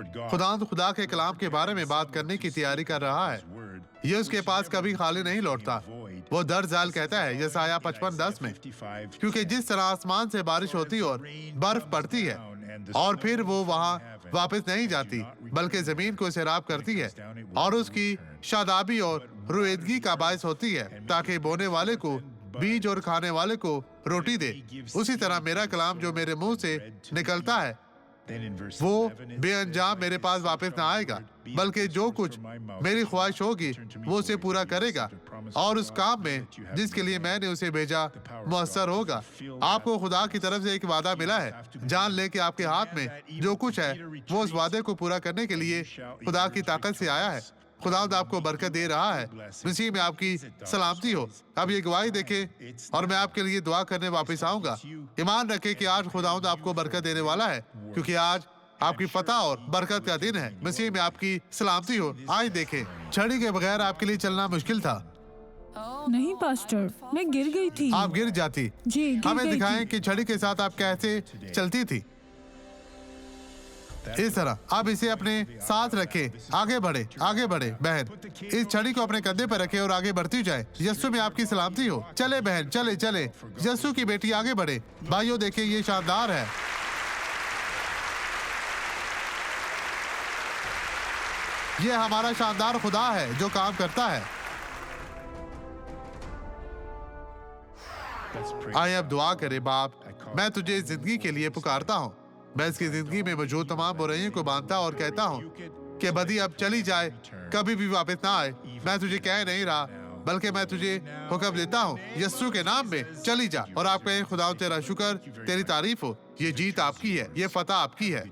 खुदा के कलाम के बारे में बात करने की तैयारी कर रहा है। ये उसके पास कभी खाली नहीं लौटता। वो दरअसल कहता है यसाया 55:10 में, क्योंकि जिस तरह आसमान से बारिश होती और बर्फ पड़ती है और फिर वो वहां वापस नहीं जाती बल्कि जमीन को सैराब करती है और उसकी शादाबी और रुएदगी का बायस होती है ताकि बोने वाले को बीज और खाने वाले को रोटी दे, उसी तरह मेरा कलाम जो मेरे मुंह से निकलता है वो बेअंजाम मेरे पास वापस ना आएगा, बल्कि जो कुछ मेरी ख्वाहिश होगी वो उसे पूरा करेगा और उस काम में जिसके लिए मैंने उसे भेजा मुयस्सर होगा। आपको खुदा की तरफ से एक वादा मिला है। जान ले कि आपके हाथ में जो कुछ है वो उस वादे को पूरा करने के लिए खुदा की ताकत से आया है। खुदावंद आपको बरकत दे रहा है। मसीह में आपकी सलामती हो। अब ये गवाही देखें और मैं आपके लिए दुआ करने वापस आऊंगा। ईमान रखें कि आज खुदावंद आपको बरकत देने वाला है, क्योंकि आज आपकी फतह और बरकत का दिन है। मसीह में आपकी सलामती हो। आज देखें, छड़ी के बगैर आपके लिए चलना मुश्किल था। नहीं पास्टर, मैं गिर गई थी। आप गिर जाती। जी, गिर हमें गई दिखाएं थी। कि छड़ी के साथ आप कैसे चलती थी। इस तरह आप इसे अपने साथ रखें। आगे बढ़े, आगे बढ़े बहन। इस छड़ी को अपने कंधे पर रखें और आगे बढ़ती जाए। यस्सु में आपकी सलामती हो। चले बहन, चले चले। यस्सु की बेटी आगे बढ़े। भाइयों देखिए, ये शानदार है। ये हमारा शानदार खुदा है जो काम करता है। आइए अब दुआ करें। बाप, मैं तुझे जिंदगी के लिए पुकारता हूँ। मैं इसकी जिंदगी में मौजूद तमाम बुराइयों को बांधता और कहता हूँ कि बदी अब चली जाए, कभी भी वापस ना आए। मैं तुझे कह नहीं रहा, बल्कि मैं तुझे हुक्म देता हूँ, यस्सु के नाम में चली जा। और आप कहें, खुदा तेरा शुक्र, तेरी तारीफ हो। ये जीत आपकी है, ये फतह आपकी है।